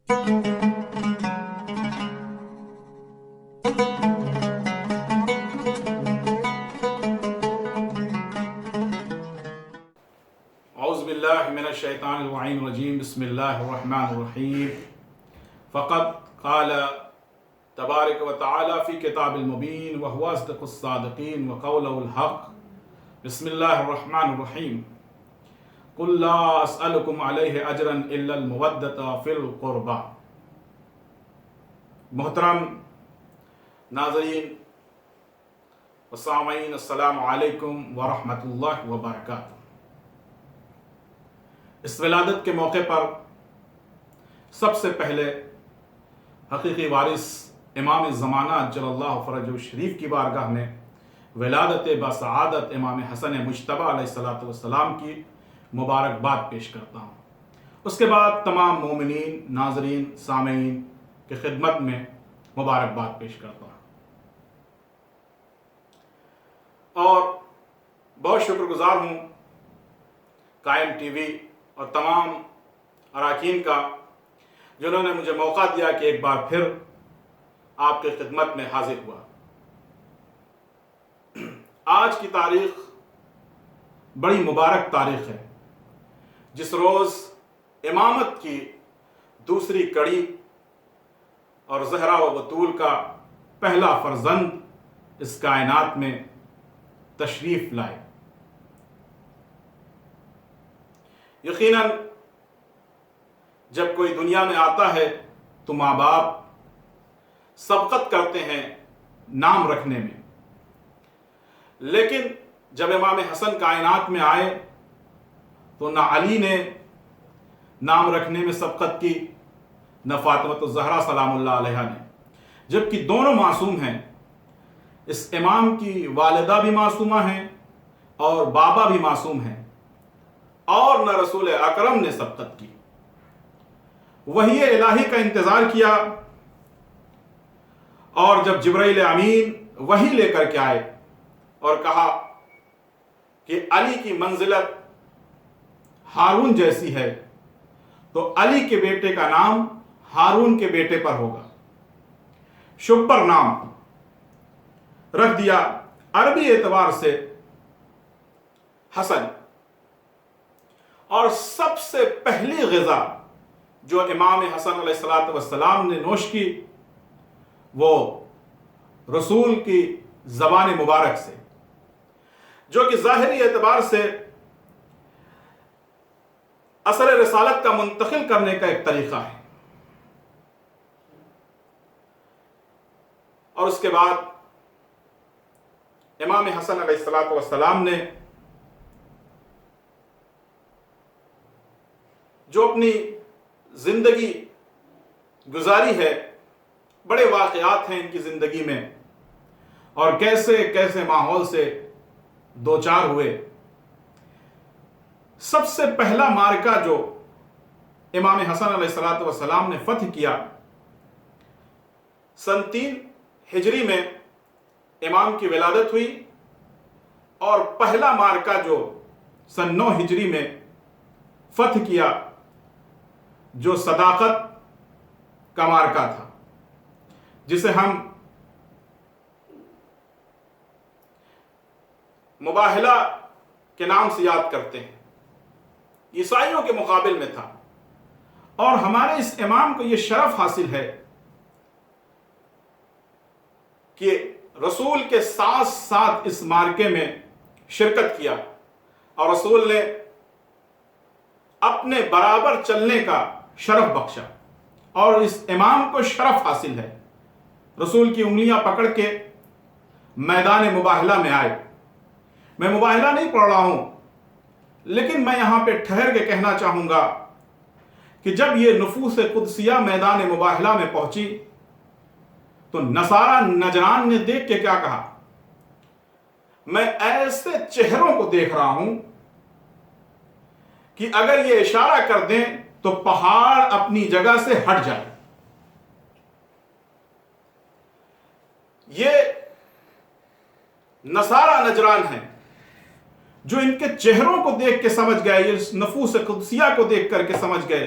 اعوذ باللہ من الشیطان الرجیم بسم اللہ الرحمن الرحیم فقد قال تبارک و تعالی فی کتاب المبین وهو اصدق الصادقین وقوله الحق بسم اللہ الرحمن الرحیم قل لا اسألکم علیہ اجرا الا المودۃ فی القربى۔ محترم ناظرین و سامعین، السلام علیکم ورحمۃ اللہ وبرکاتہ۔ اس ولادت کے موقع پر سب سے پہلے حقیقی وارث امام زمانہ جل اللہ فرجہ شریف کی بارگاہ میں ولادت بسعادت امام حسن مجتبیٰ علیہ السلام کی مبارکباد پیش کرتا ہوں۔ اس کے بعد تمام مومنین، ناظرین، سامعین کی خدمت میں مبارکباد پیش کرتا ہوں، اور بہت شکر گزار ہوں قائم ٹی وی اور تمام اراکین کا، جنہوں نے مجھے موقع دیا کہ ایک بار پھر آپ کی خدمت میں حاضر ہوا۔ آج کی تاریخ بڑی مبارک تاریخ ہے، جس روز امامت کی دوسری کڑی اور زہرا و بطول کا پہلا فرزند اس کائنات میں تشریف لائے۔ یقیناً جب کوئی دنیا میں آتا ہے تو ماں باپ سبقت کرتے ہیں نام رکھنے میں، لیکن جب امام حسن کائنات میں آئے تو نہ علی نے نام رکھنے میں سبقت کی، نہ فاطمۃ الزہرا سلام اللہ علیہا نے، جبکہ دونوں معصوم ہیں۔ اس امام کی والدہ بھی معصومہ ہیں اور بابا بھی معصوم ہیں، اور نہ رسول اکرم نے سبقت کی۔ وحی الہی کا انتظار کیا، اور جب جبرائیل امین وحی لے کر کے آئے اور کہا کہ علی کی منزلت ہارون جیسی ہے، تو علی کے بیٹے کا نام ہارون کے بیٹے پر ہوگا، شبر نام رکھ دیا، عربی اعتبار سے حسن۔ اور سب سے پہلی غذا جو امام حسن علیہ السلام نے نوش کی وہ رسول کی زبان مبارک سے، جو کہ ظاہری اعتبار سے اثر رسالت کا منتقل کرنے کا ایک طریقہ ہے۔ اور اس کے بعد امام حسن علیہ السلام نے جو اپنی زندگی گزاری ہے، بڑے واقعات ہیں ان کی زندگی میں، اور کیسے کیسے ماحول سے دوچار ہوئے۔ سب سے پہلا معرکہ جو امام حسن علیہ السلام نے فتح کیا، سن 3 ہجری میں امام کی ولادت ہوئی، اور پہلا معرکہ جو سن 9 ہجری میں فتح کیا، جو صداقت کا معرکہ تھا، جسے ہم مباہلہ کے نام سے یاد کرتے ہیں، عیسائیوں کے مقابل میں تھا۔ اور ہمارے اس امام کو یہ شرف حاصل ہے کہ رسول کے ساتھ ساتھ اس معرکے میں شرکت کیا، اور رسول نے اپنے برابر چلنے کا شرف بخشا، اور اس امام کو شرف حاصل ہے رسول کی انگلیاں پکڑ کے میدان مباہلہ میں آئے۔ میں مباہلہ نہیں پڑھ رہا ہوں، لیکن میں یہاں پہ ٹھہر کے کہنا چاہوں گا کہ جب یہ نفوس قدسیہ میدان مباہلہ میں پہنچی تو نصارہ نجران نے دیکھ کے کیا کہا؟ میں ایسے چہروں کو دیکھ رہا ہوں کہ اگر یہ اشارہ کر دیں تو پہاڑ اپنی جگہ سے ہٹ جائے۔ یہ نصارہ نجران ہیں جو ان کے چہروں کو دیکھ کے سمجھ گئے، یہ نفوس قدسیہ کو دیکھ کر کے سمجھ گئے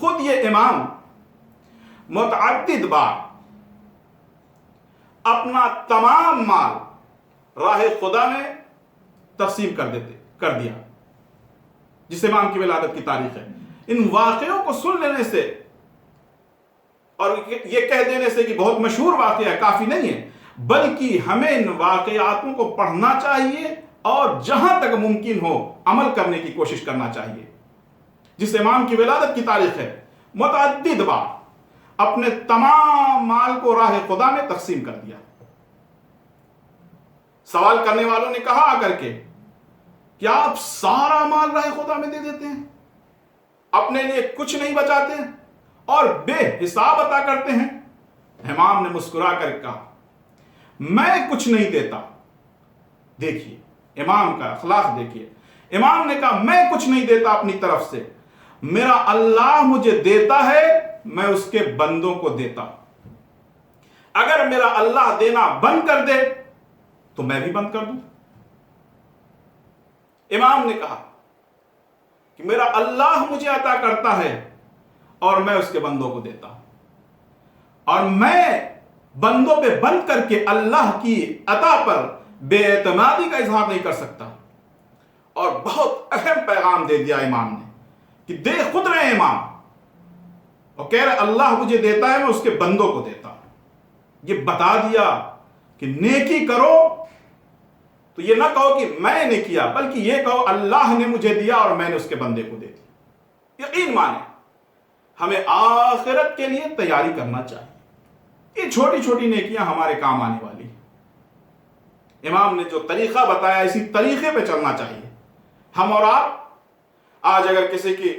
خود یہ امام متعدد بار اپنا تمام مال راہ خدا میں تقسیم کر دیا، جس امام کی ولادت کی تاریخ ہے۔ ان واقعوں کو سن لینے سے اور یہ کہہ دینے سے کہ بہت مشہور واقعہ ہے کافی نہیں ہے، بلکہ ہمیں ان واقعاتوں کو پڑھنا چاہیے اور جہاں تک ممکن ہو عمل کرنے کی کوشش کرنا چاہیے۔ جس امام کی ولادت کی تاریخ ہے، متعدد بار اپنے تمام مال کو راہ خدا میں تقسیم کر دیا۔ سوال کرنے والوں نے کہا آ کر کے کہ آپ سارا مال راہ خدا میں دے دیتے ہیں، اپنے لیے کچھ نہیں بچاتے ہیں اور بے حساب عطا کرتے ہیں؟ امام نے مسکرا کر کہا میں کچھ نہیں دیتا۔ دیکھیے امام کا اخلاق دیکھیے، امام نے کہا میں کچھ نہیں دیتا اپنی طرف سے، میرا اللہ مجھے دیتا ہے، میں اس کے بندوں کو دیتا ہوں۔ اگر میرا اللہ دینا بند کر دے تو میں بھی بند کر دوں۔ امام نے کہا کہ میرا اللہ مجھے عطا کرتا ہے اور میں اس کے بندوں کو دیتا ہوں، اور میں بندوں پہ بند کر کے اللہ کی عطا پر بے اعتمادی کا اظہار نہیں کر سکتا۔ اور بہت اہم پیغام دے دیا امام نے کہ دے خود رہے امام اور کہہ رہے اللہ مجھے دیتا ہے، میں اس کے بندوں کو دیتا ہوں۔ یہ بتا دیا کہ نیکی کرو تو یہ نہ کہو کہ میں نے کیا، بلکہ یہ کہو اللہ نے مجھے دیا اور میں نے اس کے بندے کو دے دیا۔ یقین مانے ہمیں آخرت کے لیے تیاری کرنا چاہیے، یہ چھوٹی چھوٹی نیکیاں ہمارے کام آنے والی ہیں۔ امام نے جو طریقہ بتایا اسی طریقے پہ چلنا چاہیے۔ ہم اور آپ آج اگر کسی کی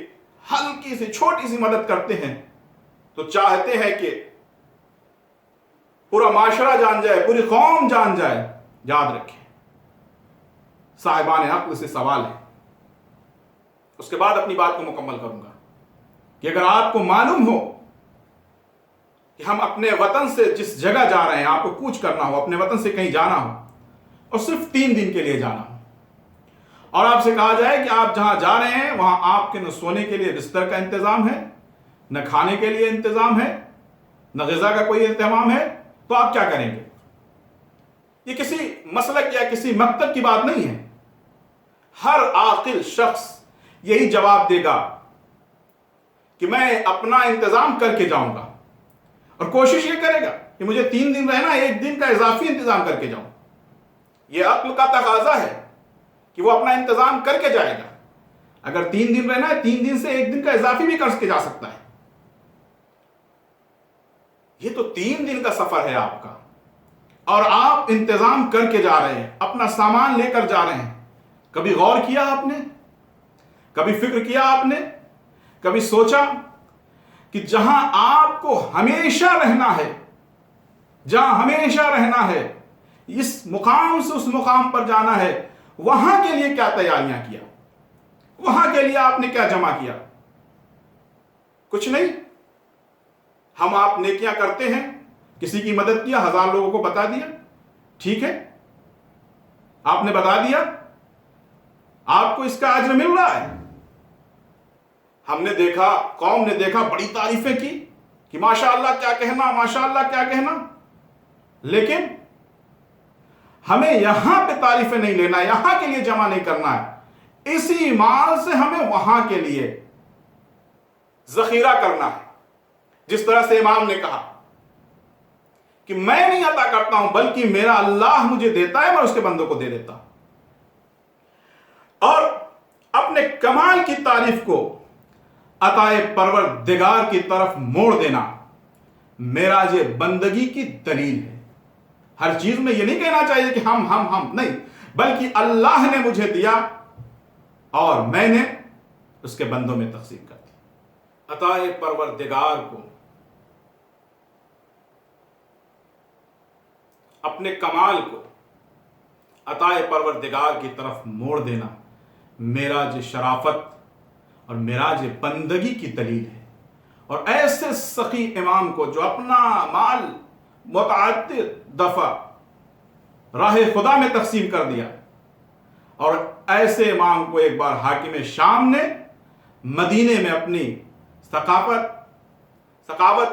ہلکی سی چھوٹی سی مدد کرتے ہیں تو چاہتے ہیں کہ پورا معاشرہ جان جائے، پوری قوم جان جائے۔ یاد رکھیں صاحبان عقل سے سوال ہے، اس کے بعد اپنی بات کو مکمل کروں گا، کہ اگر آپ کو معلوم ہو کہ ہم اپنے وطن سے جس جگہ جا رہے ہیں، آپ کو کوچ کرنا ہو، اپنے وطن سے کہیں جانا ہو اور صرف 3 دن کے لیے جانا ہو، اور آپ سے کہا جائے کہ آپ جہاں جا رہے ہیں وہاں آپ کے نہ سونے کے لیے بستر کا انتظام ہے، نہ کھانے کے لیے انتظام ہے، نہ غذا کا کوئی انتظام ہے، تو آپ کیا کریں گے؟ یہ کسی مسلک یا کسی مکتب کی بات نہیں ہے۔ ہر عاقل شخص یہی جواب دے گا کہ میں اپنا انتظام کر کے جاؤں گا، اور کوشش یہ کرے گا کہ مجھے 3 دن رہنا، 1 دن کا اضافی انتظام کر کے جاؤں۔ یہ عقل کا تقاضا ہے کہ وہ اپنا انتظام کر کے جائے گا۔ اگر 3 دن رہنا ہے، 3 دن سے 1 دن کا اضافی بھی کر کے جا سکتا ہے۔ یہ تو 3 دن کا سفر ہے آپ کا، اور آپ انتظام کر کے جا رہے ہیں، اپنا سامان لے کر جا رہے ہیں۔ کبھی غور کیا آپ نے؟ کبھی فکر کیا آپ نے؟ کبھی سوچا کہ جہاں آپ کو ہمیشہ رہنا ہے، جہاں ہمیشہ رہنا ہے، اس مقام سے اس مقام پر جانا ہے، وہاں کے لیے کیا تیاریاں کیا؟ وہاں کے لیے آپ نے کیا جمع کیا؟ کچھ نہیں۔ ہم آپ نیکیاں کرتے ہیں، کسی کی مدد کیا، 1000 لوگوں کو بتا دیا، ٹھیک ہے، آپ نے بتا دیا، آپ کو اس کا اجر مل رہا ہے۔ ہم نے دیکھا، قوم نے دیکھا، بڑی تعریفیں کی کہ ماشاءاللہ کیا کہنا، ماشاءاللہ کیا کہنا، لیکن ہمیں یہاں پہ تعریفیں نہیں لینا، یہاں کے لیے جمع نہیں کرنا ہے، اسی مال سے ہمیں وہاں کے لیے ذخیرہ کرنا ہے۔ جس طرح سے امام نے کہا کہ میں نہیں عطا کرتا ہوں، بلکہ میرا اللہ مجھے دیتا ہے، میں اس کے بندوں کو دے دیتا ہوں۔ اور اپنے کمال کی تعریف کو عطائے پروردگار کی طرف موڑ دینا معراج بندگی کی دلیل ہے۔ ہر چیز میں یہ نہیں کہنا چاہیے کہ ہم نہیں، بلکہ اللہ نے مجھے دیا اور میں نے اس کے بندوں میں تقسیم کر دی۔ عطائے پروردگار کو اپنے کمال کو عطائے پروردگار کی طرف موڑ دینا معراج شرافت اور معراج بندگی کی دلیل ہے۔ اور ایسے سخی امام کو جو اپنا مال متعدد دفعہ راہ خدا میں تقسیم کر دیا، اور ایسے امام کو ایک بار حاکم شام نے مدینے میں اپنی ثقافت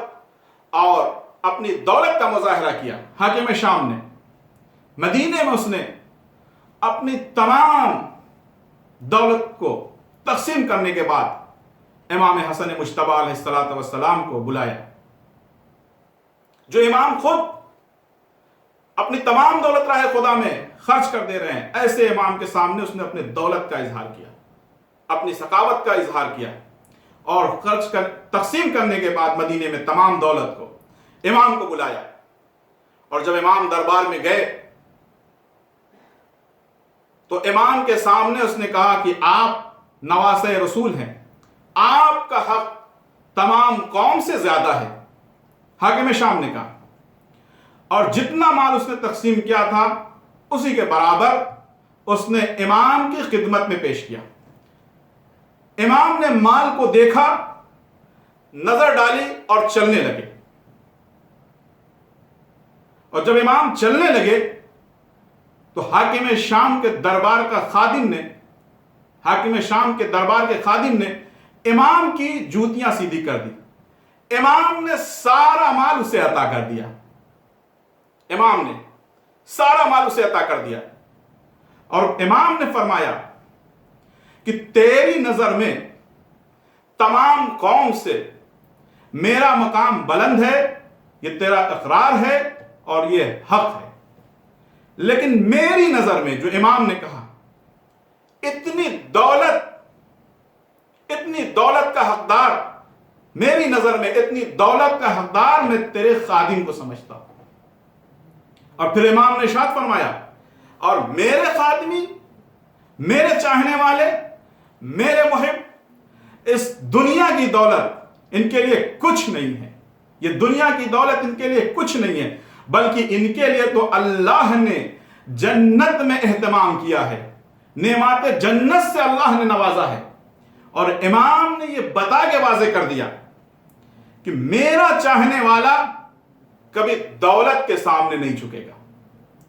اور اپنی دولت کا مظاہرہ کیا حاکم شام نے. مدینے میں اس نے اپنی تمام دولت کو تقسیم کرنے کے بعد امام حسن مجتبی علیہ السلام کو بلایا. جو امام خود اپنی تمام دولت راہ خدا میں خرچ کر دے رہے ہیں، ایسے امام کے سامنے اس نے اپنی دولت کا اظہار کیا، اپنی ثقافت کا اظہار کیا، اور تقسیم کرنے کے بعد مدینے میں تمام دولت کو امام کو بلایا. اور جب امام دربار میں گئے تو امام کے سامنے اس نے کہا کہ آپ نواسہ رسول ہیں، آپ کا حق تمام قوم سے زیادہ ہے. حاکم شام نے کہا، اور جتنا مال اس نے تقسیم کیا تھا اسی کے برابر اس نے امام کی خدمت میں پیش کیا. امام نے مال کو دیکھا، نظر ڈالی اور چلنے لگے. اور جب امام چلنے لگے تو حاکم شام کے دربار کے خادم نے امام کی جوتیاں سیدھی کر دی. امام نے سارا مال اسے عطا کر دیا. اور امام نے فرمایا کہ تیری نظر میں تمام قوم سے میرا مقام بلند ہے، یہ تیرا اقرار ہے اور یہ حق ہے، لیکن میری نظر میں، جو امام نے کہا، اتنی دولت کا حقدار، میری نظر میں اتنی دولت کا حقدار میں تیرے خادم کو سمجھتا ہوں. اور پھر امام نے ارشاد فرمایا، اور میرے خادمی، میرے چاہنے والے، میرے محب، اس دنیا کی دولت ان کے لیے کچھ نہیں ہے. یہ دنیا کی دولت ان کے لیے کچھ نہیں ہے، بلکہ ان کے لیے تو اللہ نے جنت میں اہتمام کیا ہے، نعمات جنت سے اللہ نے نوازا ہے. اور امام نے یہ بتا کے واضح کر دیا کہ میرا چاہنے والا کبھی دولت کے سامنے نہیں جھکے گا،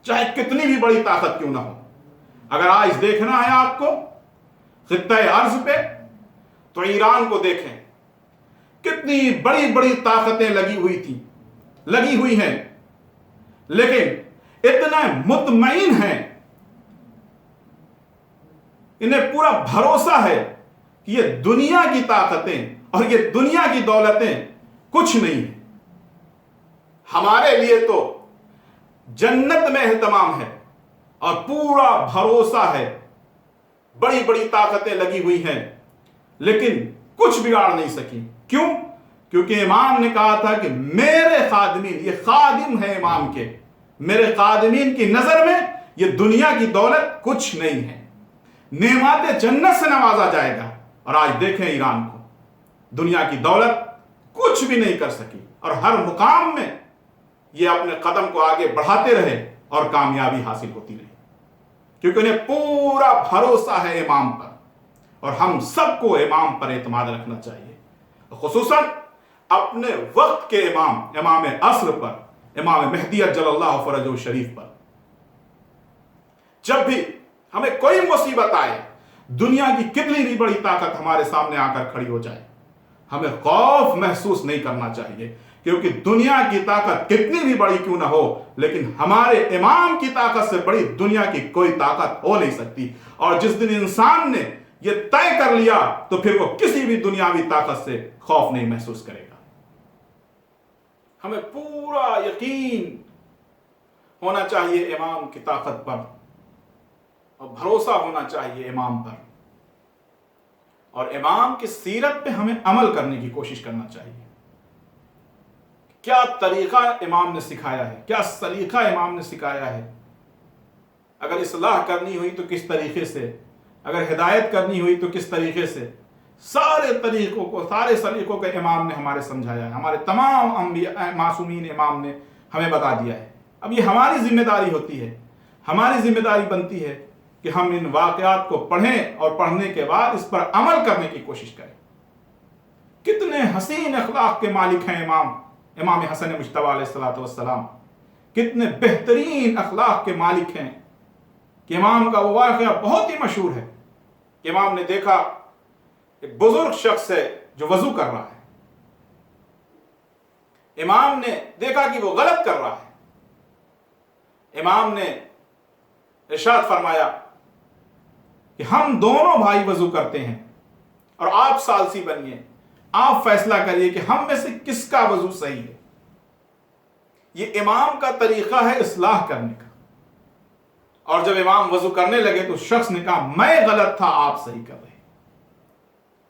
چاہے کتنی بھی بڑی طاقت کیوں نہ ہو. اگر آج دیکھنا ہے آپ کو خطہ ارض پہ، تو ایران کو دیکھیں، کتنی بڑی بڑی طاقتیں لگی ہوئی ہیں، لیکن اتنا مطمئن ہیں، انہیں پورا بھروسہ ہے کہ یہ دنیا کی طاقتیں اور یہ دنیا کی دولتیں کچھ نہیں ہیں. ہمارے لیے تو جنت میں اہتمام ہے اور پورا بھروسہ ہے، بڑی بڑی طاقتیں لگی ہوئی ہیں، لیکن کچھ بگاڑ نہیں سکی. کیوں؟ کیونکہ امام نے کہا تھا کہ میرے خادمین، یہ خادم ہے امام کے، میرے خادمین کی نظر میں یہ دنیا کی دولت کچھ نہیں ہے، نعمات جنت سے نوازا جائے گا. اور آج دیکھیں ایران کو، دنیا کی دولت کچھ بھی نہیں کر سکی، اور ہر مقام میں یہ اپنے قدم کو آگے بڑھاتے رہے اور کامیابی حاصل ہوتی رہی، کیونکہ انہیں پورا بھروسہ ہے امام پر. اور ہم سب کو امام پر اعتماد رکھنا چاہیے، خصوصاً اپنے وقت کے امام عصر پر، امام مہدی عجل اللہ فرجہ شریف پر. جب بھی ہمیں کوئی مصیبت آئے، دنیا کی کتنی بھی بڑی طاقت ہمارے سامنے آ کر کھڑی ہو جائے، ہمیں خوف محسوس نہیں کرنا چاہیے، کیونکہ دنیا کی طاقت کتنی بھی بڑی کیوں نہ ہو، لیکن ہمارے امام کی طاقت سے بڑی دنیا کی کوئی طاقت ہو نہیں سکتی. اور جس دن انسان نے یہ طے کر لیا تو پھر وہ کسی بھی دنیاوی طاقت سے خوف نہیں محسوس کرے گا. ہمیں پورا یقین ہونا چاہیے امام کی طاقت پر، اور بھروسہ ہونا چاہیے امام پر، اور امام کی سیرت پہ ہمیں عمل کرنے کی کوشش کرنا چاہیے. کیا طریقہ امام نے سکھایا ہے، کیا سلیقہ امام نے سکھایا ہے. اگر اصلاح کرنی ہوئی تو کس طریقے سے، اگر ہدایت کرنی ہوئی تو کس طریقے سے، سارے طریقوں کو، سارے سلیقوں کو امام نے ہمارے سمجھایا ہے. ہمارے تمام انبیاء معصومین امام نے ہمیں بتا دیا ہے. اب یہ ہماری ذمہ داری ہوتی ہے، ہماری ذمہ داری بنتی ہے کہ ہم ان واقعات کو پڑھیں اور پڑھنے کے بعد اس پر عمل کرنے کی کوشش کریں. کتنے حسین اخلاق کے مالک ہیں امام حسن مجتبی علیہ السلام، کتنے بہترین اخلاق کے مالک ہیں. کہ امام کا وہ واقعہ بہت ہی مشہور ہے کہ امام نے دیکھا ایک بزرگ شخص ہے جو وضو کر رہا ہے، امام نے دیکھا کہ وہ غلط کر رہا ہے، امام نے ارشاد فرمایا کہ ہم دونوں بھائی وضو کرتے ہیں اور آپ ثالثی بنیے، آپ فیصلہ کریے کہ ہم میں سے کس کا وضو صحیح ہے۔ یہ امام کا طریقہ ہے اصلاح کرنے کا۔ اور جب امام وضو کرنے لگے تو شخص نے کہا میں غلط تھا، آپ صحیح کر رہے ہیں،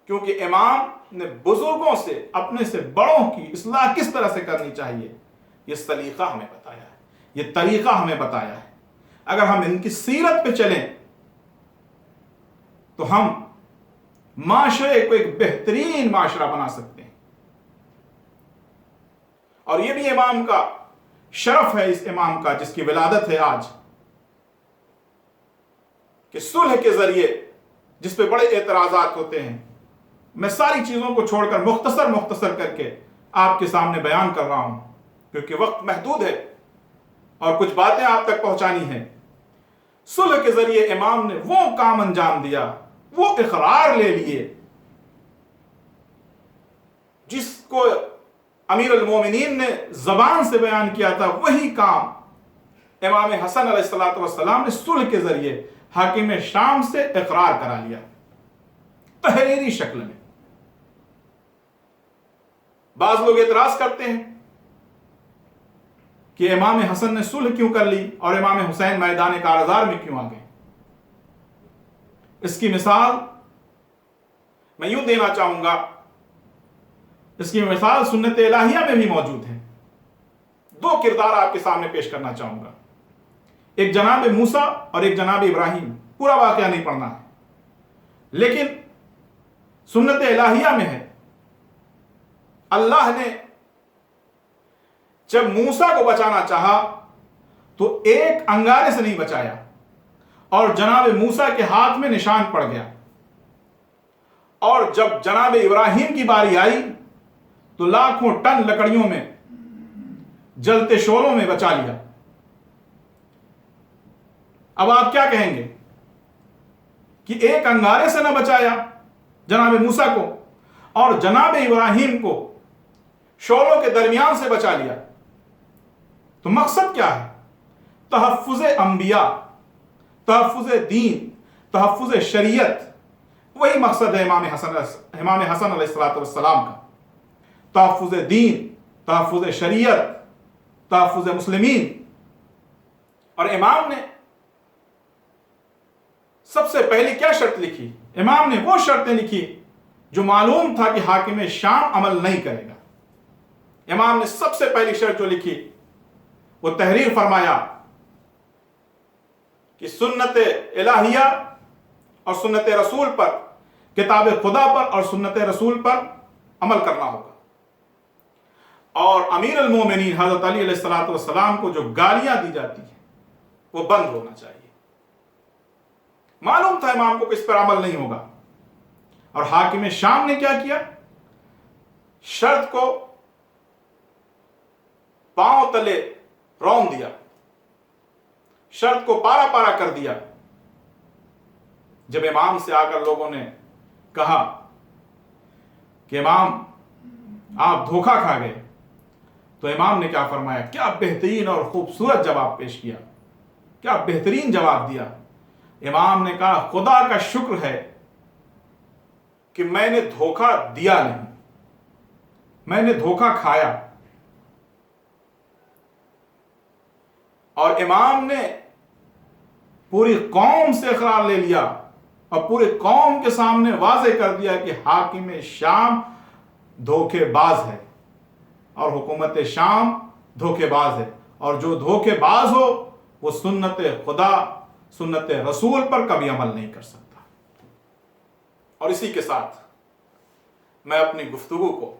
کیونکہ امام نے بزرگوں سے، اپنے سے بڑوں کی اصلاح کس طرح سے کرنی چاہیے یہ سلیقہ ہمیں بتایا ہے، یہ طریقہ ہمیں بتایا ہے۔ اگر ہم ان کی سیرت پہ چلیں تو ہم معاشرے کو ایک بہترین معاشرہ بنا سکتے ہیں۔ اور یہ بھی امام کا شرف ہے، اس امام کا جس کی ولادت ہے آج، کہ صلح کے ذریعے، جس پہ بڑے اعتراضات ہوتے ہیں، میں ساری چیزوں کو چھوڑ کر مختصر کر کے آپ کے سامنے بیان کر رہا ہوں کیونکہ وقت محدود ہے اور کچھ باتیں آپ تک پہنچانی ہیں۔ صلح کے ذریعے امام نے وہ کام انجام دیا، وہ اقرار لے لیے جس کو امیر المومنین نے زبان سے بیان کیا تھا، وہی کام امام حسن علیہ السلام نے صلح کے ذریعے حاکم شام سے اقرار کرا لیا تحریری شکل میں۔ بعض لوگ اعتراض کرتے ہیں کہ امام حسن نے صلح کیوں کر لی اور امام حسین میدان کارزار میں کیوں آ گئے۔ اس کی مثال میں یوں دینا چاہوں گا، اس کی مثال سنت الہیہ میں بھی موجود ہے۔ دو کردار آپ کے سامنے پیش کرنا چاہوں گا، ایک جناب موسیٰ اور ایک جناب ابراہیم۔ پورا واقعہ نہیں پڑھنا ہے، لیکن سنت الہیہ میں ہے اللہ نے جب موسیٰ کو بچانا چاہا تو ایک انگارے سے نہیں بچایا اور جناب موسیٰ کے ہاتھ میں نشان پڑ گیا، اور جب جناب ابراہیم کی باری آئی تو لاکھوں ٹن لکڑیوں میں، جلتے شعلوں میں بچا لیا۔ اب آپ کیا کہیں گے کہ ایک انگارے سے نہ بچایا جناب موسیٰ کو اور جناب ابراہیم کو شعلوں کے درمیان سے بچا لیا، تو مقصد کیا ہے؟ تحفظ انبیاء، تحفظ دین، تحفظ شریعت، وہی مقصد ہے امام حسن علیہ السلام کا، تحفظ دین، تحفظ شریعت، تحفظ مسلمین۔ اور امام نے سب سے پہلی کیا شرط لکھی؟ امام نے وہ شرطیں لکھی جو معلوم تھا کہ حاکم شام عمل نہیں کرے گا۔ امام نے سب سے پہلی شرط جو لکھی وہ تحریر فرمایا کہ سنت الہیہ اور سنت رسول پر، کتاب خدا پر اور سنت رسول پر عمل کرنا ہوگا، اور امیر المومنین حضرت علی علیہ السلام کو جو گالیاں دی جاتی ہیں وہ بند ہونا چاہیے۔ معلوم تھا امام کو کہ اس پر عمل نہیں ہوگا، اور حاکم شام نے کیا کیا؟ شرط کو پاؤں تلے رون دیا، شرط کو پارا پارا کر دیا۔ جب امام سے آ کر لوگوں نے کہا کہ امام آپ دھوکہ کھا گئے، تو امام نے کیا فرمایا؟ کیا بہترین اور خوبصورت جواب پیش کیا، کیا بہترین جواب دیا۔ امام نے کہا خدا کا شکر ہے کہ میں نے دھوکہ دیا نہیں، میں نے دھوکہ کھایا۔ اور امام نے پوری قوم سے اقرار لے لیا اور پوری قوم کے سامنے واضح کر دیا کہ حاکم شام دھوکے باز ہے اور حکومت شام دھوکے باز ہے، اور جو دھوکے باز ہو وہ سنت خدا، سنت رسول پر کبھی عمل نہیں کر سکتا۔ اور اسی کے ساتھ میں اپنی گفتگو کو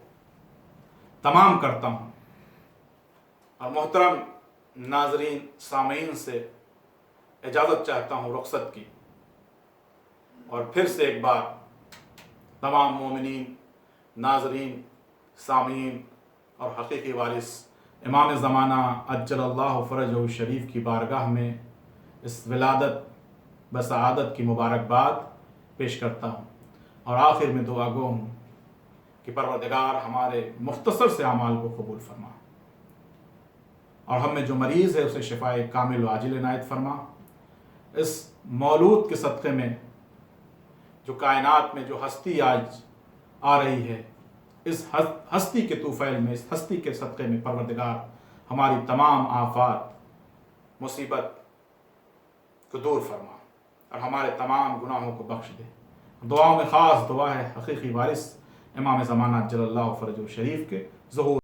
تمام کرتا ہوں، اور محترم ناظرین سامعین سے اجازت چاہتا ہوں رخصت کی، اور پھر سے ایک بار تمام مومنین، ناظرین، سامعین اور حقیقی وارث امام زمانہ عجل اللہ فرجہ الشریف کی بارگاہ میں اس ولادت بسعادت کی مبارکباد پیش کرتا ہوں، اور آخر میں دعا گو ہوں کہ پروردگار ہمارے مختصر سے اعمال کو قبول فرما، اور ہم میں جو مریض ہے اسے شفائے کامل و عاجل عنایت فرما۔ اس مولود کے صدقے میں جو کائنات میں جو ہستی آج آ رہی ہے، اس ہستی کے طوفیل میں، اس ہستی کے صدقے میں پروردگار ہماری تمام آفات مصیبت کو دور فرما اور ہمارے تمام گناہوں کو بخش دے۔ دعاؤں میں خاص دعا ہے حقیقی وارث امام زمانہ جل اللہ فرجہ شریف کے ظہور